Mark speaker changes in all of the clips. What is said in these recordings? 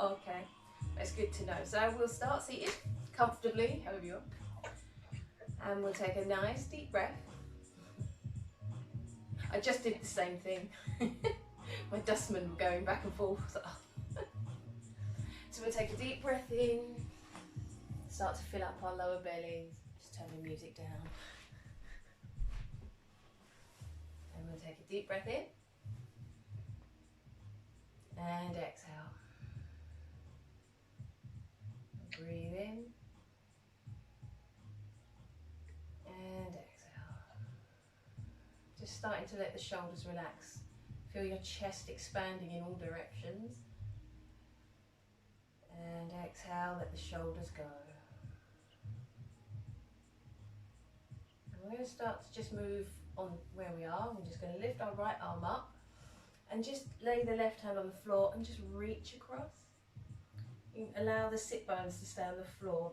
Speaker 1: Okay, that's good to know. So we'll start seated comfortably, however you are, and we'll take a nice deep breath. I just did the same thing. My dustman going back and forth. So we'll take a deep breath in, start to fill up our lower bellies. Just turn the music down. And we'll take a deep breath in and exhale. Breathe in and exhale. Just starting to let the shoulders relax. Feel your chest expanding in all directions. And exhale, let the shoulders go. And we're going to start to just move on where we are. We're just going to lift our right arm up and just lay the left hand on the floor and just reach across. You can allow the sit bones to stay on the floor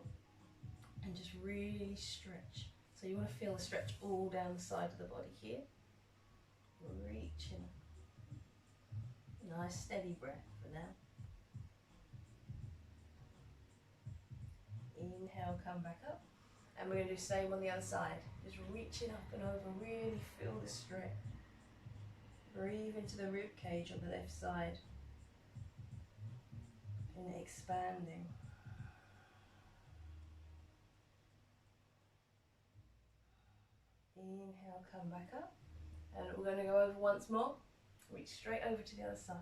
Speaker 1: and just really stretch. So you want to feel the stretch all down the side of the body here. Reaching. Nice steady breath for now. Inhale, come back up. And we're going to do the same on the other side. Just reaching up and over, really feel the stretch. Breathe into the rib cage on the left side. And expanding. Inhale, come back up. And we're going to go over once more. Reach straight over to the other side.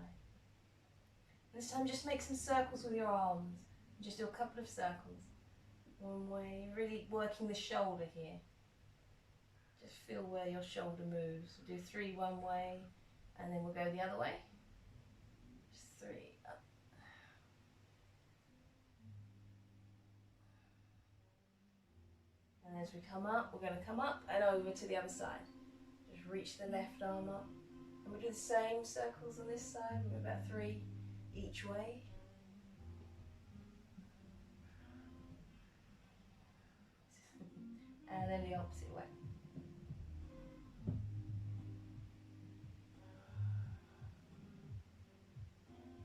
Speaker 1: This time just make some circles with your arms. Just do a couple of circles. One way, really working the shoulder here. Just feel where your shoulder moves. We'll do 3 one way, and then we'll go the other way. Just 3 up. And as we come up, we're going to come up and over to the other side. Just reach the left arm up. And we'll do the same circles on this side. We'll do about 3 each way. And then the opposite way.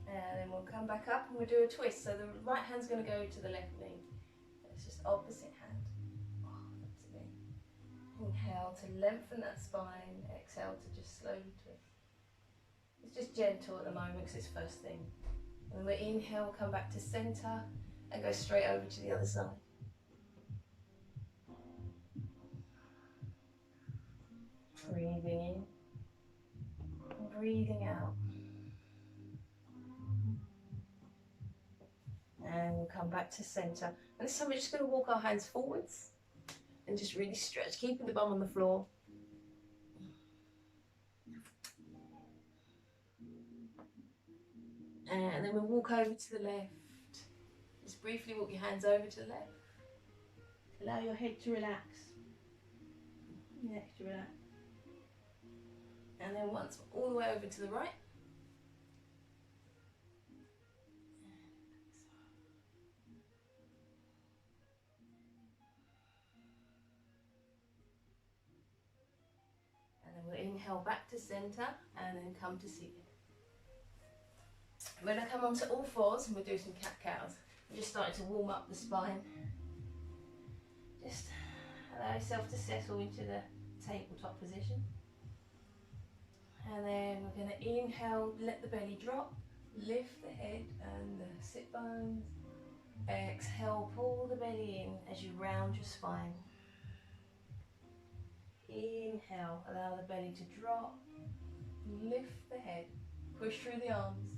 Speaker 1: And then we'll come back up and we'll do a twist. So the right hand's going to go to the left knee. It's just opposite hand. Oh, that's me. Inhale to lengthen that spine. Exhale to just slowly twist. It's just gentle at the moment because it's first thing. And then we'll inhale, come back to centre and go straight over to the other side. Breathing in, breathing out. And we'll come back to centre. And this time we're just going to walk our hands forwards and just really stretch, keeping the bum on the floor. And then we'll walk over to the left. Just briefly walk your hands over to the left. Allow your head to relax, neck to relax. And then once all the way over to the right. And then we'll inhale back to centre and then come to seated. We're going to come onto all fours and we'll do some cat-cows. We're just starting to warm up the spine. Just allow yourself to settle into the tabletop position. And then we're going to inhale, let the belly drop, lift the head and the sit bones. Exhale, pull the belly in as you round your spine. Inhale, allow the belly to drop, lift the head, push through the arms.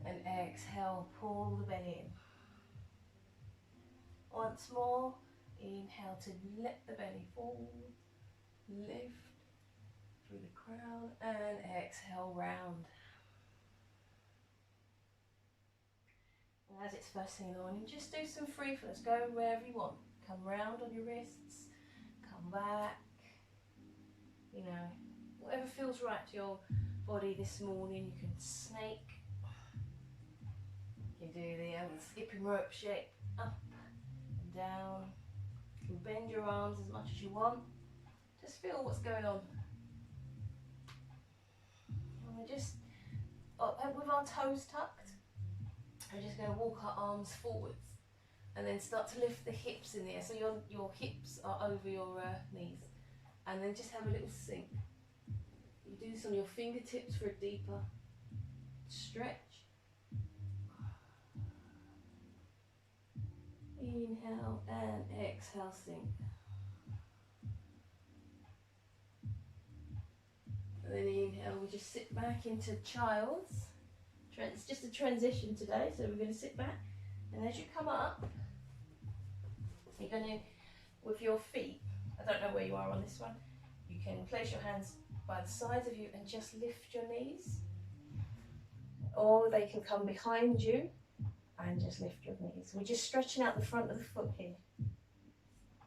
Speaker 1: And exhale, pull the belly in. Once more, inhale to let the belly fall, lift through the crown, and exhale, round. And as it's first thing in the morning, just do some free flows, go wherever you want. Come round on your wrists, come back, you know, whatever feels right to your body this morning. You can snake. You can do the skipping rope shape, up and down. You can bend your arms as much as you want. Just feel what's going on. And we're just, with our toes tucked, we're just going going to walk our arms forwards and then start to lift the hips in the air. So your hips are over your knees. And then just have a little sink. You do this on your fingertips for a deeper stretch. Inhale and exhale, sink. And then inhale, we just sit back into child's. It's just a transition today, so we're going to sit back. And as you come up, you're going to, with your feet, I don't know where you are on this one, you can place your hands by the sides of you and just lift your knees. Or they can come behind you and just lift your knees. We're just stretching out the front of the foot here.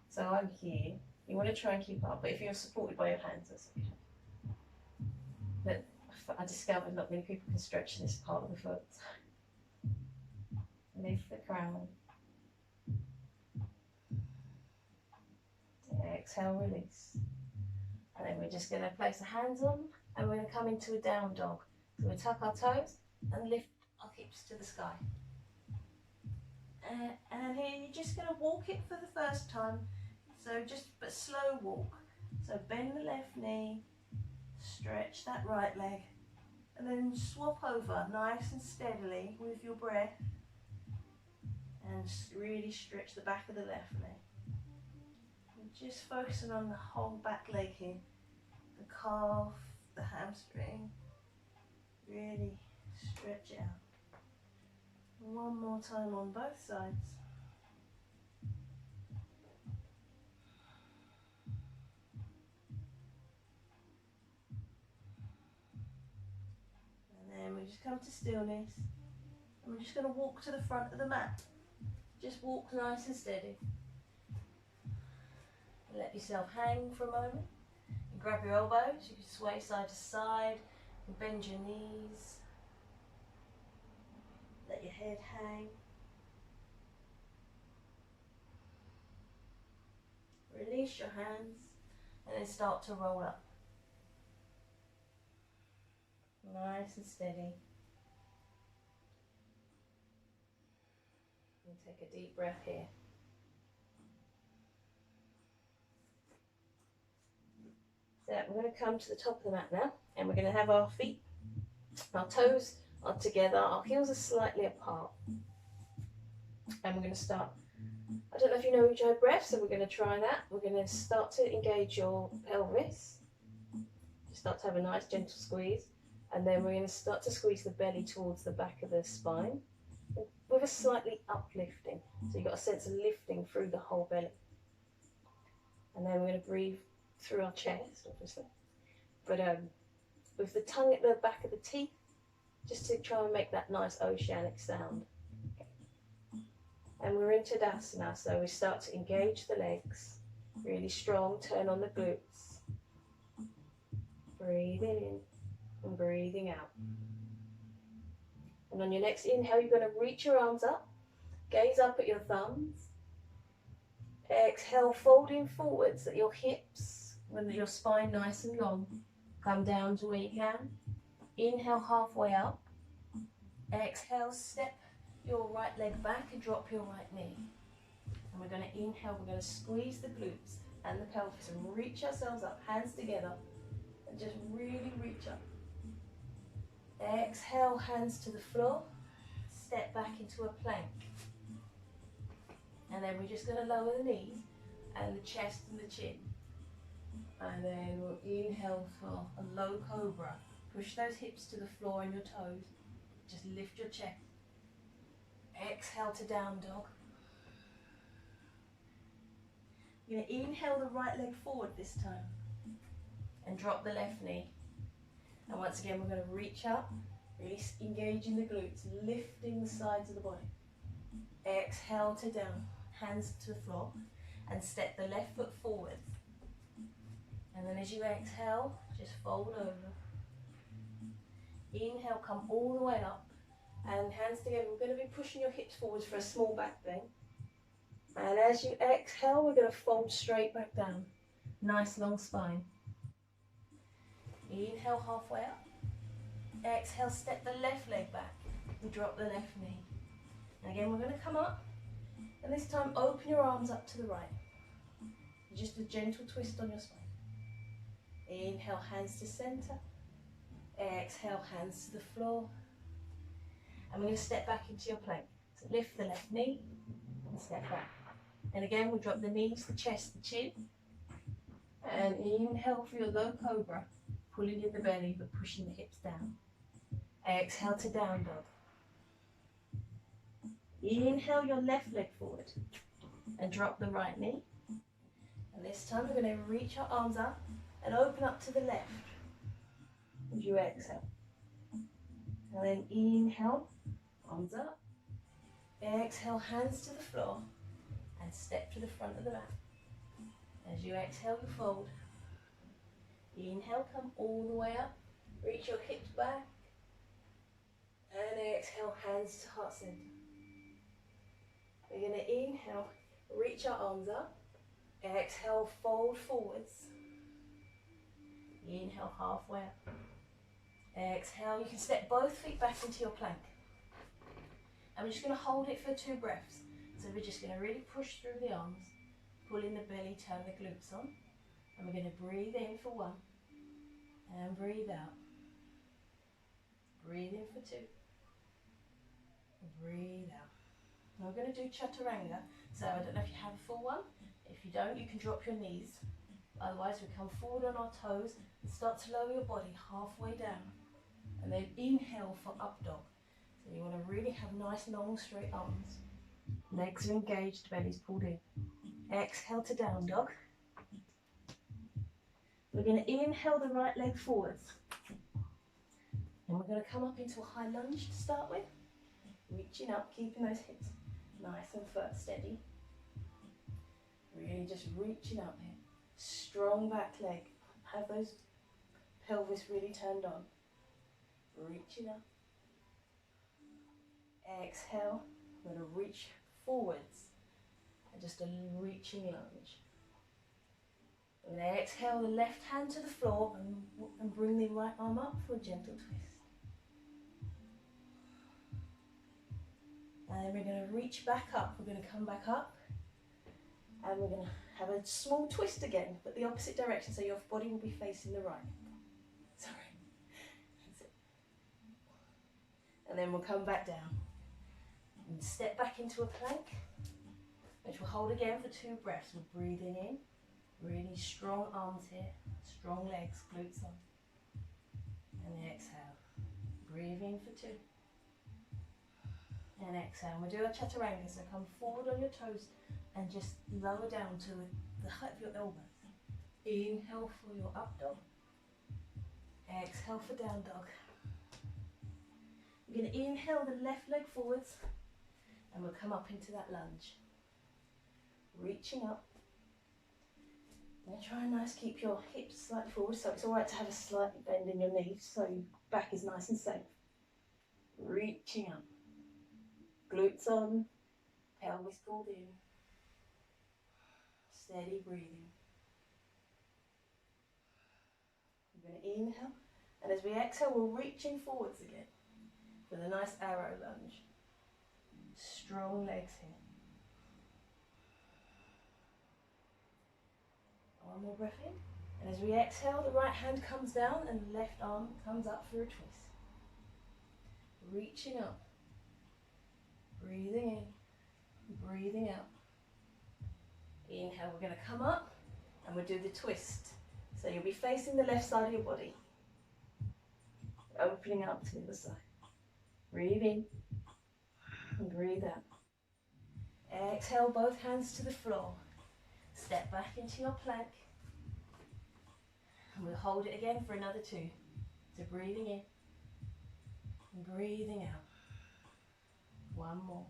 Speaker 1: So I'm here. You want to try and keep up, but if you're supported by your hands, that's okay. But I discovered not many people can stretch this part of the foot. Lift the crown. Exhale, release. And then we're just going to place the hands on and we're going to come into a down dog. So we tuck our toes and lift our hips to the sky. And here you're just going to walk it for the first time. So but slow walk. So bend the left knee, stretch that right leg, and then swap over nice and steadily with your breath. And really stretch the back of the left leg. And just focusing on the whole back leg here. The calf, the hamstring. Really stretch it out. One more time on both sides. And then we just come to stillness. And we're just going to walk to the front of the mat. Just walk nice and steady. And let yourself hang for a moment. And grab your elbows. You can sway side to side. And bend your knees. Let your head hang. Release your hands. And then start to roll up. Nice and steady. And take a deep breath here. So we're going to come to the top of the mat now, and we're going to have our feet, our toes are together, our heels are slightly apart. And we're going to start, I don't know if you know Ujjayi breath, so we're going to try that. We're going to start to engage your pelvis. Start to have a nice gentle squeeze. And then we're going to start to squeeze the belly towards the back of the spine with a slightly uplifting. So you've got a sense of lifting through the whole belly. And then we're going to breathe through our chest, obviously. But with the tongue at the back of the teeth, just to try and make that nice oceanic sound. And we're in Tadasana, so we start to engage the legs, really strong, turn on the glutes. Breathing in and breathing out. And on your next inhale, you're going to reach your arms up, gaze up at your thumbs. Exhale, folding forwards at your hips, with your spine nice and long. Come down to where you can. Inhale, halfway up. Exhale, step your right leg back and drop your right knee. And we're going to inhale, we're going to squeeze the glutes and the pelvis and reach ourselves up, hands together, and just really reach up. Exhale, hands to the floor, step back into a plank. And then we're just going to lower the knees and the chest and the chin. And then we'll inhale for a low cobra. Push those hips to the floor and your toes. Just lift your chest. Exhale to down dog. You're going to inhale the right leg forward this time. And drop the left knee. And once again, we're going to reach up, really engaging the glutes, lifting the sides of the body. Exhale to down, hands to the floor, and step the left foot forward. And then as you exhale, just fold over. Inhale, come all the way up, and hands together. We're going to be pushing your hips forwards for a small back bend. And as you exhale, we're going to fold straight back down. Nice long spine. Inhale, halfway up. Exhale, step the left leg back and drop the left knee. Again, we're going to come up, and this time open your arms up to the right. Just a gentle twist on your spine. Inhale, hands to center. Exhale, hands to the floor. And we're going to step back into your plank. So lift the left knee and step back. And again, we'll drop the knees, the chest, the chin. And inhale for your low cobra, pulling in the belly but pushing the hips down. Exhale to down dog. Inhale your left leg forward and drop the right knee. And this time we're going to reach our arms up and open up to the left as you exhale. And then inhale, arms up. Exhale, hands to the floor and step to the front of the mat. As you exhale, you fold. Inhale, come all the way up. Reach your hips back. And exhale, hands to heart center. We're going to inhale, reach our arms up. Exhale, fold forwards. Inhale, halfway up. Exhale, you can step both feet back into your plank. And we're just going to hold it for 2 breaths. So we're just going to really push through the arms, pull in the belly, turn the glutes on. And we're going to breathe in for 1. And breathe out. Breathe in for 2. Breathe out. Now we're going to do chaturanga. So I don't know if you have a full one. If you don't, you can drop your knees. Otherwise, we come forward on our toes and start to lower your body halfway down. And then inhale for up dog. So you want to really have nice, long, straight arms. Legs are engaged, belly's pulled in. Exhale to down dog. We're going to inhale the right leg forwards. And we're going to come up into a high lunge to start with. Reaching up, keeping those hips nice and firm, steady. Really just reaching up here. Strong back leg. Have those pelvis really turned on. Reaching up. Exhale. We're going to reach forwards. And just a reaching lunge. We're going to exhale the left hand to the floor and bring the right arm up for a gentle twist. And then we're going to reach back up. We're going to come back up. And we're going to have a small twist again, but the opposite direction, so your body will be facing the right. Sorry. That's it. And then we'll come back down. And step back into a plank, which we'll hold again for 2 breaths. We're breathing in. Really strong arms here. Strong legs, glutes on. And then exhale. Breathe in for 2. And exhale. We'll do our chaturanga, so come forward on your toes and just lower down to the height of your elbows. Inhale for your up dog. Exhale for down dog. You're going to inhale the left leg forwards and we'll come up into that lunge. Reaching up. Now try and keep your hips slightly forward, so it's alright to have a slight bend in your knees so your back is nice and safe. Reaching up. Glutes on, pelvis pulled in. Steady breathing. We're going to inhale, and as we exhale, we're reaching forwards again with a nice arrow lunge. Strong legs here. One more breath in, and as we exhale, the right hand comes down and the left arm comes up for a twist. Reaching up. Breathing in, breathing out. Inhale, we're going to come up and we'll do the twist. So you'll be facing the left side of your body. Opening up to the other side. Breathe in and breathe out. Exhale, both hands to the floor. Step back into your plank. And we'll hold it again for another 2. So breathing in and breathing out. One more.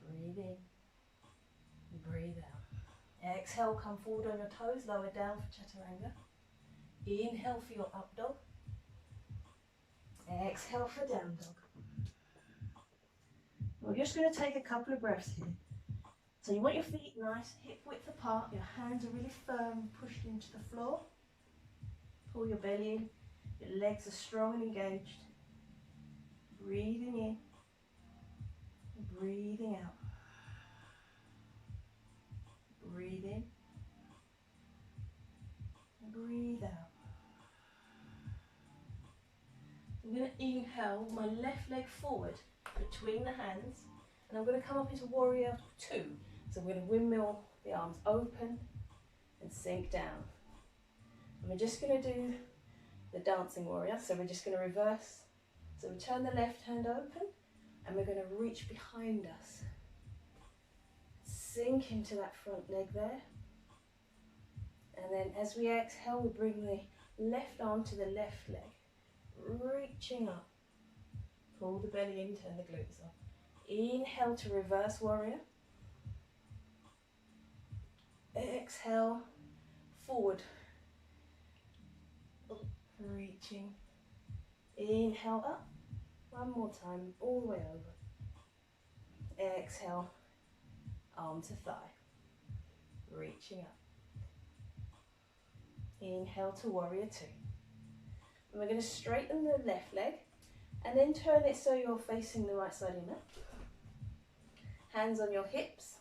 Speaker 1: Breathe in and breathe out. Exhale, come forward on your toes, lower down for chaturanga. Inhale for your up dog. Exhale for down dog. We're just going to take a couple of breaths here. So you want your feet nice, hip width apart, your hands are really firm, pushed into the floor. Pull your belly in, your legs are strong and engaged. Breathing in, breathing out. Breathe in. Breathe out. I'm going to inhale my left leg forward between the hands, and I'm going to come up into warrior two. So I'm going to windmill the arms open and sink down. And we're just going to do the dancing warrior. So we're just going to reverse. So we turn the left hand open and we're going to reach behind us. Sink into that front leg there. And then as we exhale, we bring the left arm to the left leg. Reaching up. Pull the belly in, turn the glutes up. Inhale to reverse warrior. Exhale, forward. Reaching. Inhale up. One more time, all the way over. Exhale, arm to thigh. Reaching up. Inhale to warrior two. And we're going to straighten the left leg and then turn it so you're facing the right side of your mat. Hands on your hips.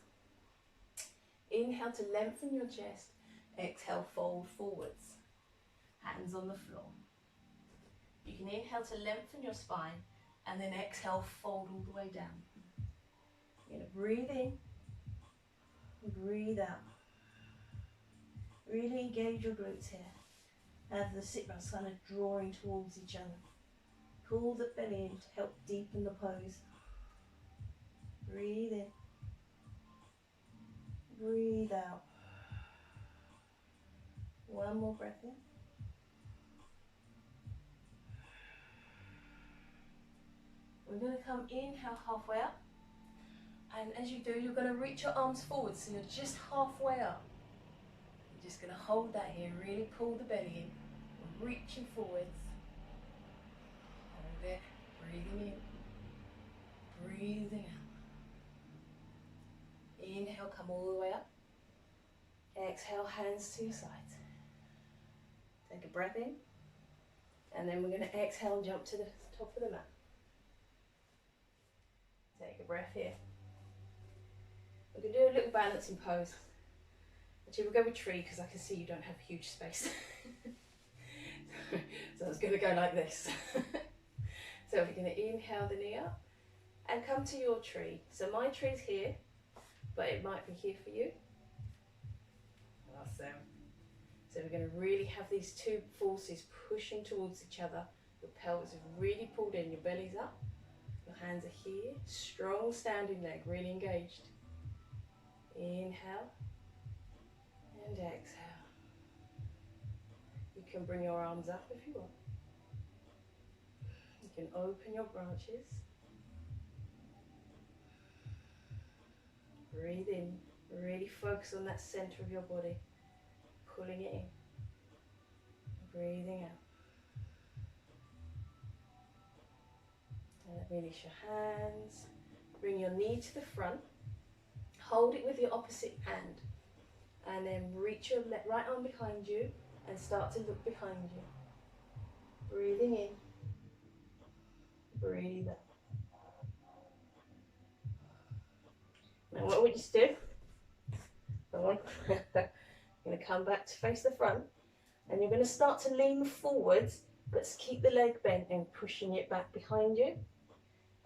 Speaker 1: Inhale to lengthen your chest. Exhale, fold forwards. Hands on the floor. You can inhale to lengthen your spine and then exhale, fold all the way down. You're going to breathe in, breathe out. Really engage your glutes here. Have the sit bones kind of drawing towards each other. Pull the belly in to help deepen the pose. Breathe in. Breathe out. One more breath in. We're going to come inhale halfway up. And as you do, you're going to reach your arms forward so you're just halfway up. You're just going to hold that here, really pull the belly in. Reaching forwards. Hold it. Breathing in. Breathing out. Inhale, come all the way up. Exhale, hands to your sides. Take a breath in. And then we're going to exhale and jump to the top of the mat. Take a breath here. We're going to do a little balancing pose. Actually, we'll go with tree because I can see you don't have huge space. So it's going to go like this. So we're going to inhale the knee up and come to your tree. So my tree's here, but it might be here for you. Awesome. So we're going to really have these two forces pushing towards each other. Your pelvis is really pulled in, your belly's up. Your hands are here. Strong standing leg, really engaged. Inhale and exhale. You can bring your arms up if you want. You can open your branches. Breathe in. Really focus on that center of your body. Pulling it in. Breathing out. And release your hands. Bring your knee to the front. Hold it with your opposite hand. And then reach your right arm behind you and start to look behind you. Breathing in. Breathe out. Now what we just do, come on, you're going to come back to face the front and you're going to start to lean forwards, but keep the leg bent and pushing it back behind you.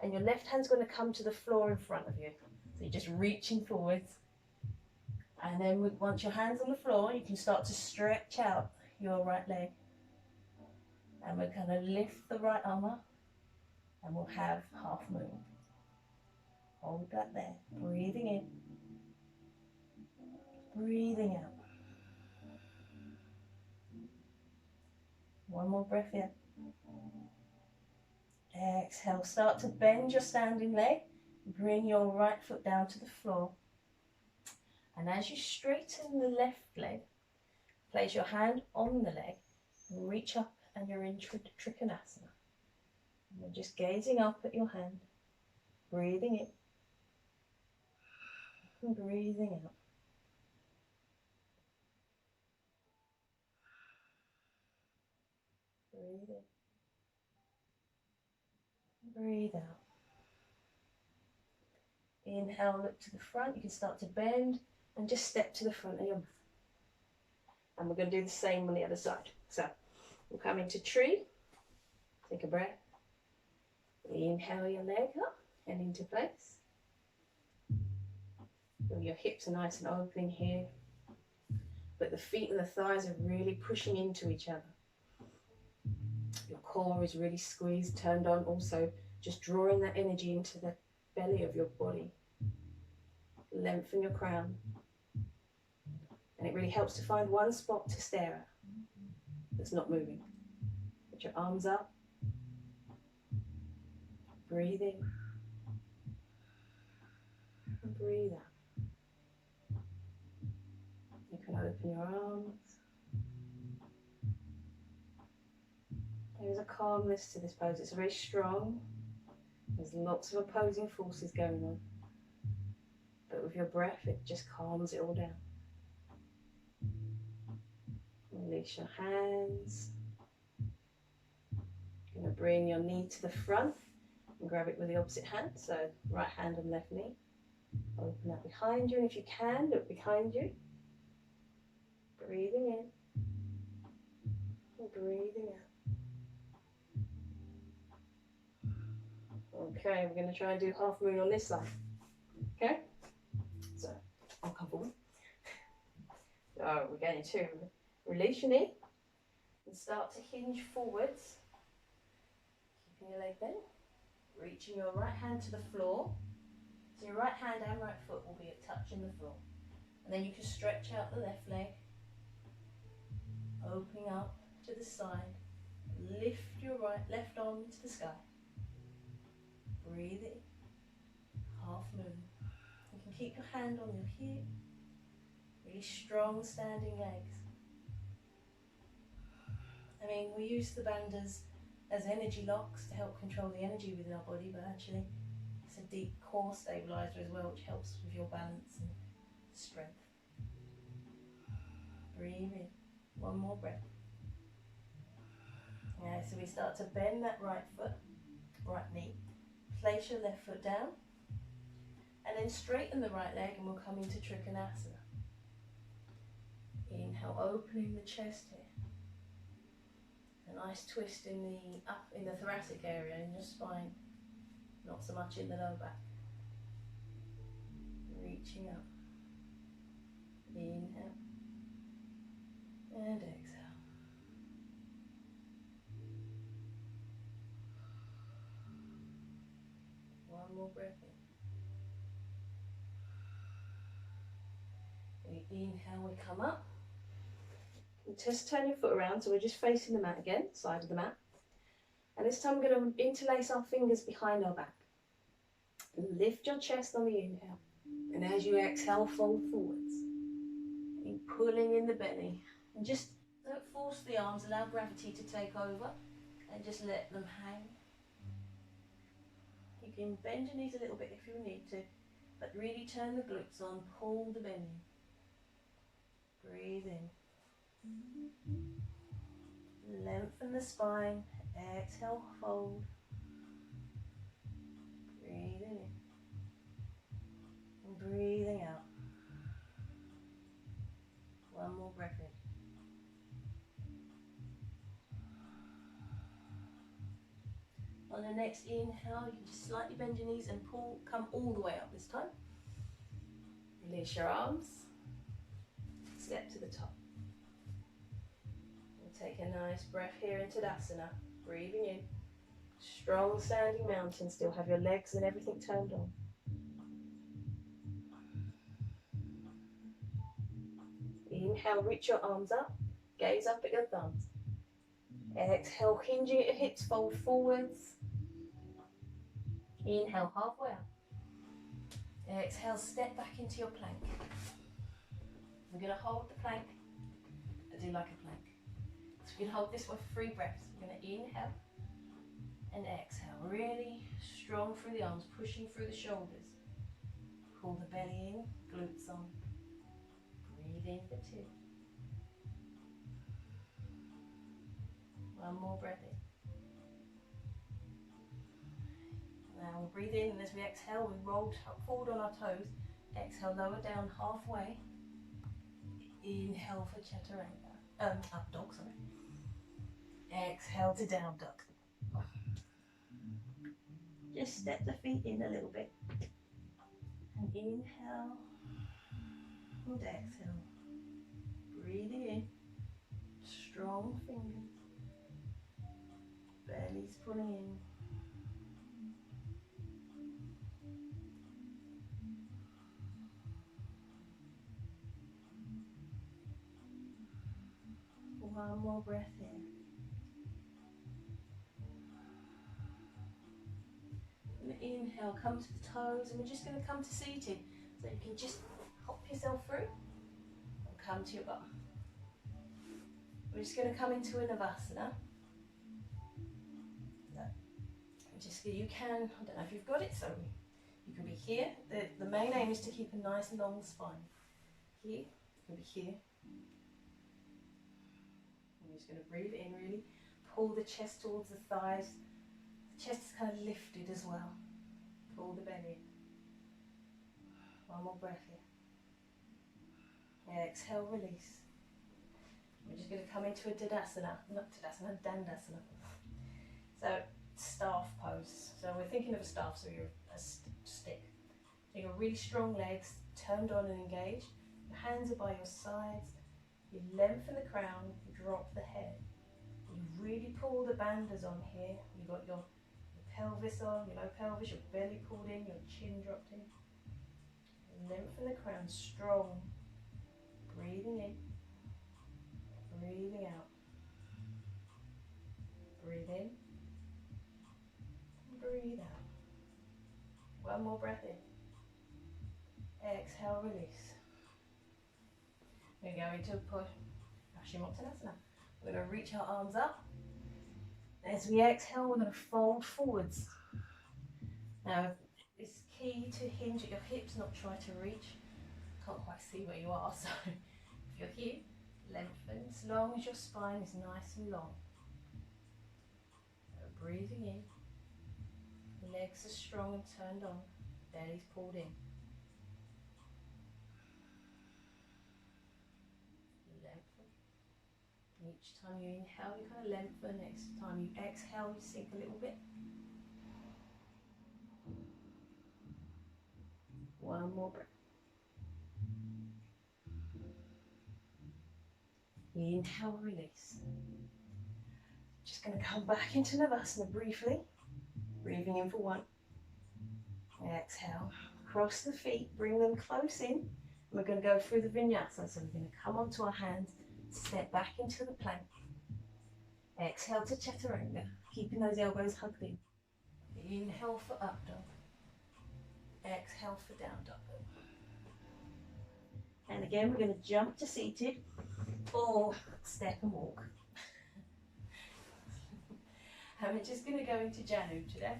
Speaker 1: And your left hand's going to come to the floor in front of you. So you're just reaching forwards. And then once your hand's on the floor, you can start to stretch out your right leg. And we're going to lift the right arm up and we'll have half moon. Hold that there. Breathing in. Breathing out. One more breath in. Exhale. Start to bend your standing leg. Bring your right foot down to the floor. And as you straighten the left leg, place your hand on the leg, reach up and you're in Trikonasana. And you're just gazing up at your hand, breathing in and breathing out. Breathe in, breathe out. Inhale, look to the front. You can start to bend and just step to the front of your mat. And we're going to do the same on the other side. So we'll come into tree. Take a breath. Inhale your leg up and into place. Feel your hips are nice and open here. But the feet and the thighs are really pushing into each other. Your core is really squeezed, turned on. Also, just drawing that energy into the belly of your body. Lengthen your crown. And it really helps to find one spot to stare at that's not moving. Put your arms up. Breathe in. And breathe out. You can open your arms. There is a calmness to this pose. It's very strong. There's lots of opposing forces going on. But with your breath, it just calms it all down. Release your hands. You're going to bring your knee to the front and grab it with the opposite hand. So right hand and left knee. Open up behind you, and if you can, look behind you. Breathing in and breathing out. Okay, we're going to try and do half moon on this side. Okay? So, I'll come forward. So, we're going to release your knee and start to hinge forwards. Keeping your leg bent. Reaching your right hand to the floor. So your right hand and right foot will be touching the floor. And then you can stretch out the left leg. Opening up to the side. Lift your left arm to the sky. Breathe in. Half moon. You can keep your hand on your hip. Really strong standing legs. I mean, we use the bandhas as energy locks to help control the energy within our body, but actually it's a deep core stabilizer as well, which helps with your balance and strength. Breathe in. One more breath. Yeah, so we start to bend that right foot, right knee. Place your left foot down. And then straighten the right leg and we'll come into Trikonasana. Inhale, opening the chest here. A nice twist in the thoracic area, in your spine. Not so much in the lower back. Reaching up. Inhale. And exhale. One more breath in. We inhale, we come up. And just turn your foot around, so we're just facing the mat again, side of the mat. And this time we're going to interlace our fingers behind our back. Lift your chest on the inhale. And as you exhale, fold forwards. And pulling in the belly. And just don't force the arms, allow gravity to take over. And just let them hang. You can bend your knees a little bit if you need to. But really turn the glutes on, pull the belly. Breathe in. Lengthen the spine. Exhale, fold. Breathing in. And breathing out. One more breath in. On the next inhale, you can just slightly bend your knees and pull, come all the way up this time. Release your arms. Step to the top. And take a nice breath here into Tadasana. Breathing in. Strong standing mountain. Still have your legs and everything turned on. Inhale, reach your arms up. Gaze up at your thumbs. Exhale, hinging at your hips, fold forwards. Inhale, halfway up. Exhale, step back into your plank. We're going to hold the plank and do like a plank. So we're going to hold this one for 3 breaths. We're going to inhale and exhale. Really strong through the arms, pushing through the shoulders. Pull the belly in, glutes on. Breathe in for 2. One more breath in. Now we'll breathe in, and as we exhale, we roll forward on our toes. Exhale, lower down halfway. Inhale for chaturanga. Up dog, sorry. Exhale to down dog. Just step the feet in a little bit. And inhale and exhale. Breathing in. Strong fingers. Belly's pulling in. One more breath in. And inhale, come to the toes, and we're just going to come to seated. So you can just hop yourself through and come to your bum. We're just going to come into a Navasana. You can, I don't know if you've got it, so you can be here. The main aim is to keep a nice long spine. Here, you can be here. I'm just going to breathe in really. Pull the chest towards the thighs. The chest is kind of lifted as well. Pull the belly in. One more breath here. Exhale, release. We're just going to come into a Dandasana. So, staff pose. So we're thinking of a staff, so you're a stick. So you've got really strong legs, turned on and engaged. Your hands are by your sides. You lengthen the crown, you drop the head. You really pull the bandhas on here. You've got your pelvis on, your low pelvis, your belly pulled in, your chin dropped in. Lengthen the crown, strong. Breathing in, breathing out. Breathe in, breathe out. One more breath in. Exhale, release. We're going to push Paschimottanasana. We're going to reach our arms up. As we exhale, we're going to fold forwards. Now, it's key to hinge at your hips, not try to reach. Can't quite see where you are, so if you're here, lengthen as long as your spine is nice and long. So breathing in. Legs are strong and turned on. Belly's pulled in. Lengthen. Each time you inhale, you kind of lengthen. Next time you exhale, you sink a little bit. One more breath. Inhale, release. Just going to come back into Navasana briefly. Breathing in for one. Exhale. Cross the feet, bring them close in. And we're going to go through the vinyasa. So we're going to come onto our hands, step back into the plank. Exhale to chaturanga, keeping those elbows hugged in. Inhale for up dog. Exhale for down dog. And again, we're going to jump to seated or step and walk. And we're just going to go into Janu today.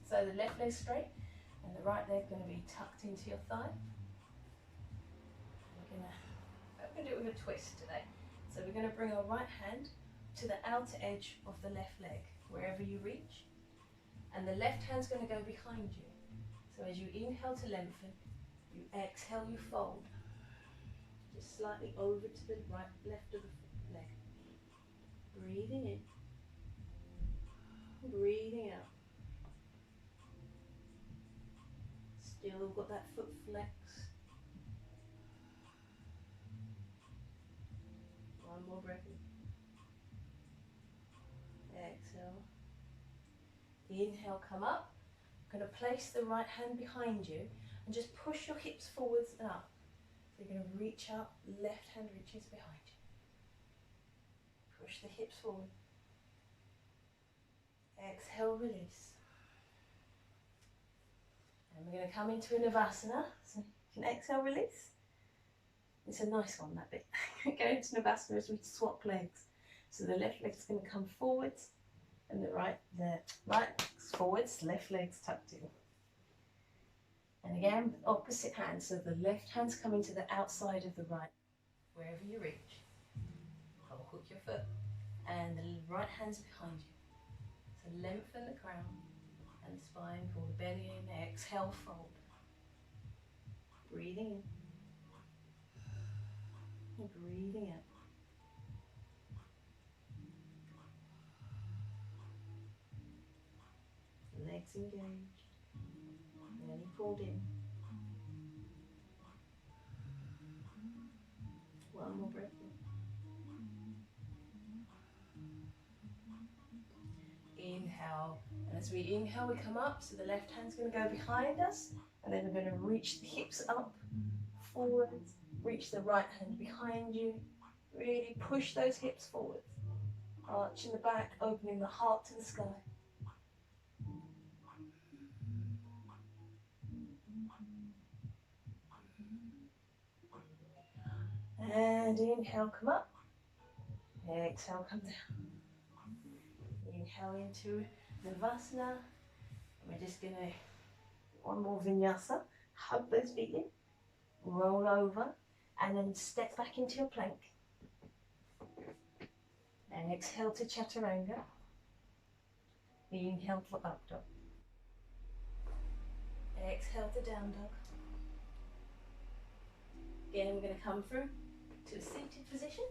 Speaker 1: So the left leg straight and the right leg going to be tucked into your thigh. We're going to do it with a twist today. So we're going to bring our right hand to the outer edge of the left leg, wherever you reach. And the left hand's going to go behind you. So as you inhale to lengthen, you exhale, you fold. Just slightly over to the right, left of the leg. Breathing in. Breathing out. Still got that foot flex. One more breath in. Exhale. Inhale, come up. I'm going to place the right hand behind you and just push your hips forwards and up. So you're going to reach up, left hand reaches behind you. Push the hips forward. Exhale, release. And we're going to come into a Navasana. So you can exhale, release. It's a nice one, that bit. Go into Navasana as we swap legs. So the left leg's going to come forwards and the right leg's forwards, left leg's tucked in. And again, opposite hand. So the left hand's coming to the outside of the right, wherever you reach. I'll hook your foot. And the right hand's behind you. So lengthen the crown Behind the spine, pull the belly in, exhale, fold. Breathing in. And breathing out. Legs engaged. Belly pulled in. One more breath in. Inhale. And as we inhale, we come up. So the left hand's going to go behind us. And then we're going to reach the hips up, forwards. Reach the right hand behind you. Really push those hips forwards. Arch in the back, opening the heart to the sky. And inhale, come up. Exhale, come down. Inhale into Navasana. We're just going to, one more vinyasa. Hug those feet in. Roll over. And then step back into your plank. And exhale to Chaturanga. Inhale for up dog. Exhale to down dog. Again, we're going to come through to a seated position.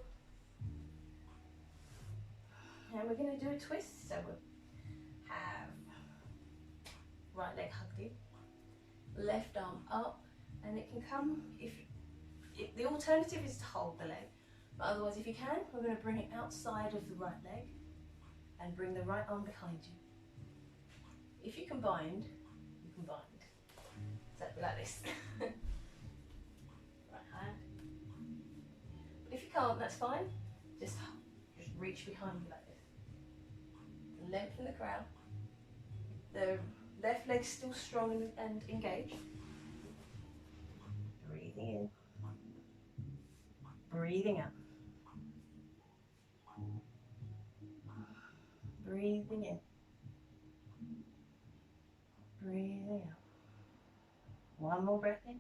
Speaker 1: And we're going to do a twist. So we'll have right leg hugged in, left arm up, and it can come, if the alternative is to hold the leg, but otherwise if you can, we're going to bring it outside of the right leg and bring the right arm behind you. If you can bind, you can bind. So it'll be like this. Right hand. But if you can't, that's fine. Just reach behind you like this. Lengthen the crown. The left leg's still strong and engaged. Breathing in. Breathing out. Breathing in. Breathing out. One more breath in.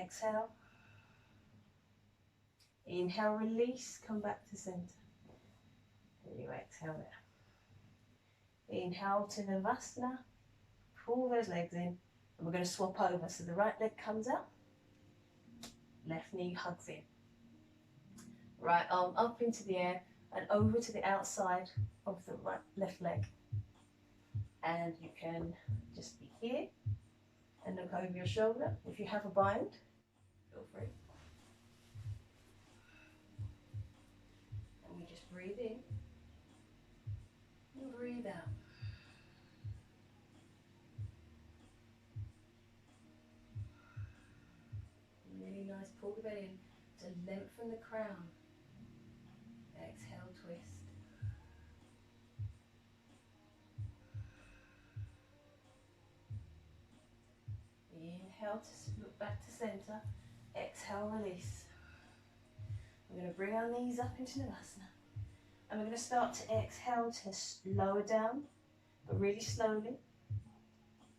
Speaker 1: Exhale. Inhale, release, come back to center. And you exhale there. Inhale to Navasana. Pull those legs in. And we're going to swap over. So the right leg comes out. Left knee hugs in. Right arm up into the air and over to the outside of the left leg. And you can just be here and look over your shoulder. If you have a bind, feel free. And we just breathe in and breathe out. Really nice, pull the belly in to lengthen the crown. Exhale, twist. Inhale to look back to center. Exhale, release. We're going to bring our knees up into Navasana. And we're going to start to exhale to lower down, but really slowly.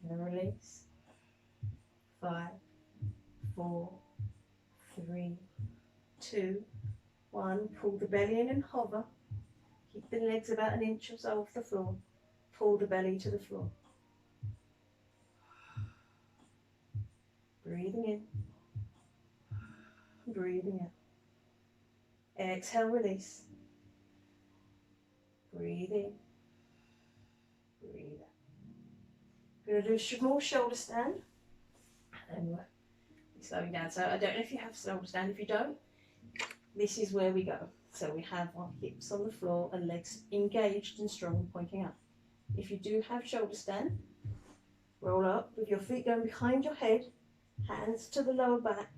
Speaker 1: And then release. 5, 4, 3, 2, 1. Pull the belly in and hover. Keep the legs about an inch or so off the floor. Pull the belly to the floor. Breathing in. Breathing out. Exhale, release. Breathe in. Breathe out. We're going to do a small shoulder stand. And we're slowing down. So I don't know if you have shoulder stand. If you don't, this is where we go. So we have our hips on the floor and legs engaged and strong, pointing up. If you do have shoulder stand, roll up with your feet going behind your head, hands to the lower back,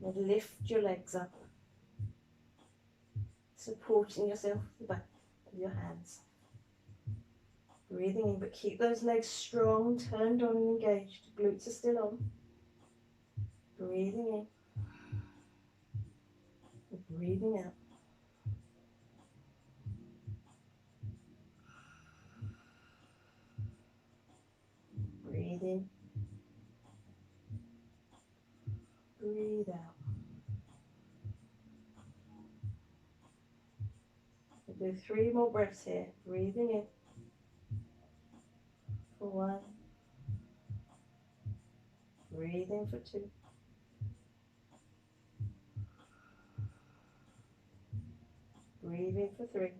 Speaker 1: and lift your legs up, supporting yourself with the back of your hands. Breathing in, but keep those legs strong, turned on and engaged. Glutes are still on. Breathing in. And breathing out. Breathe in. Breathe out. We'll do 3 more breaths here. Breathing in. for 1. Breathe in for 2. Breathe in for 3.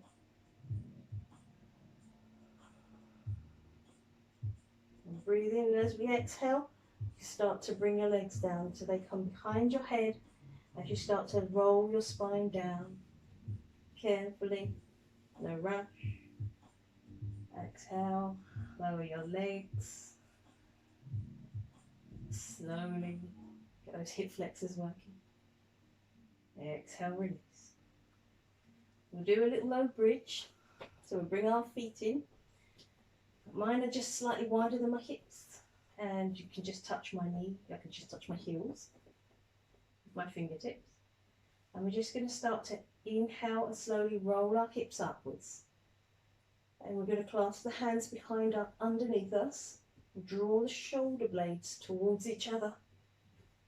Speaker 1: And breathe in, and as we exhale, you start to bring your legs down so they come behind your head as you start to roll your spine down carefully. No rush. Exhale, lower your legs slowly. Get those hip flexors working. Exhale, release. We'll do a little low bridge. So we'll bring our feet in. Mine are just slightly wider than my hips. And you can just touch my knee. I can just touch my heels with my fingertips. And we're just going to start to inhale and slowly roll our hips upwards. And we're going to clasp the hands behind us, underneath us. Draw the shoulder blades towards each other.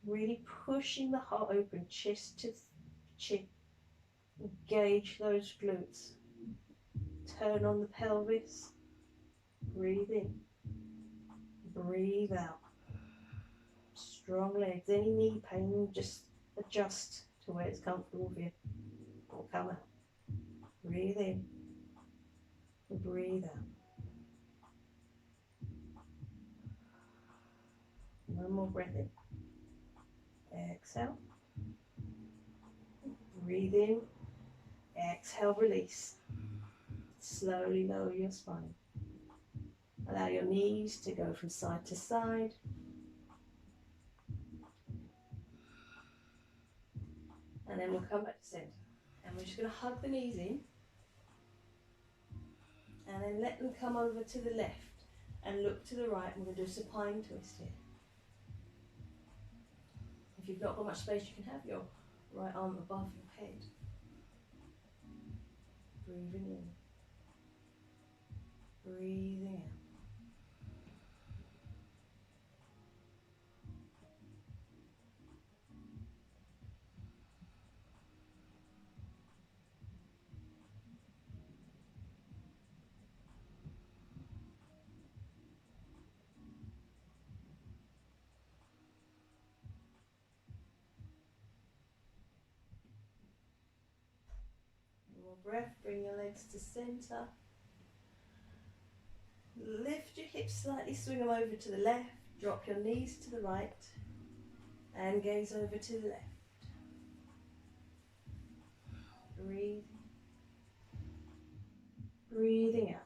Speaker 1: Really pushing the heart open, chest to chin. Engage those glutes. Turn on the pelvis. Breathe in. Breathe out. Strong legs. Any knee pain, just adjust to where it's comfortable for you. Or come out. Breathe in. Breathe out. One more breath in. Exhale. Breathe in. Exhale, release. Slowly lower your spine. Allow your knees to go from side to side. And then we'll come back to centre. And we're just going to hug the knees in. And then let them come over to the left. And look to the right. And we're going to do a supine twist here. If you've not got much space, you can have your right arm above your head. Breathing in. Breathing out. One more breath. Bring your legs to centre. Lift your hips slightly, swing them over to the left. Drop your knees to the right. And gaze over to the left. Breathe. Breathing out.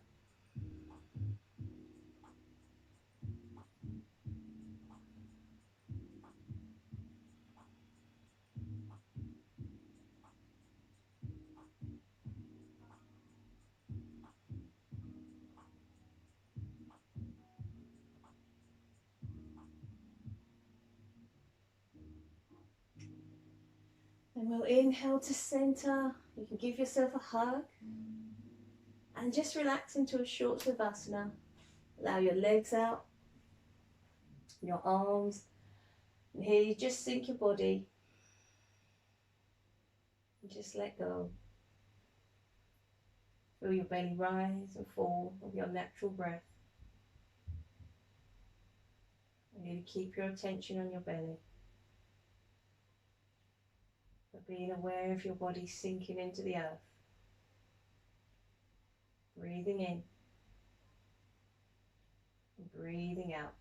Speaker 1: And we'll inhale to centre. You can give yourself a hug. And just relax into a short Savasana. Allow your legs out. Your arms. And here you just sink your body. And just let go. Feel your belly rise and fall with your natural breath. And really keep your attention on your belly. But being aware of your body sinking into the earth. Breathing in. And breathing out.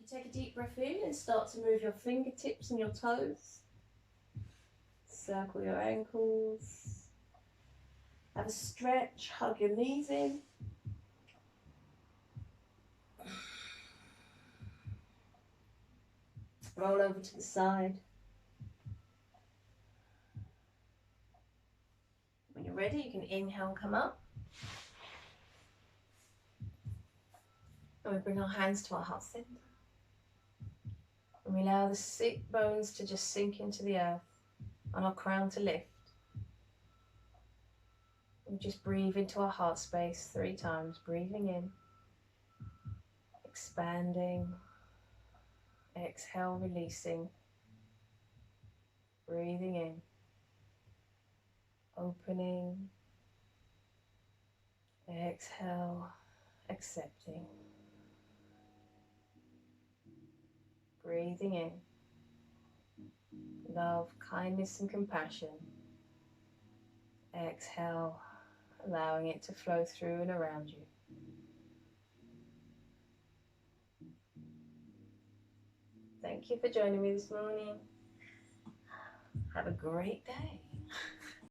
Speaker 1: You take a deep breath in and start to move your fingertips and your toes. Circle your ankles. Have a stretch, hug your knees in. Roll over to the side. When you're ready, you can inhale and come up. And we bring our hands to our heart center. And we allow the sit bones to just sink into the earth and our crown to lift. And just breathe into our heart space 3 times, breathing in, expanding, exhale, releasing, breathing in, opening, exhale, accepting, breathing in, love, kindness and compassion, exhale, allowing it to flow through and around you. Thank you for joining me this morning. Have a great day.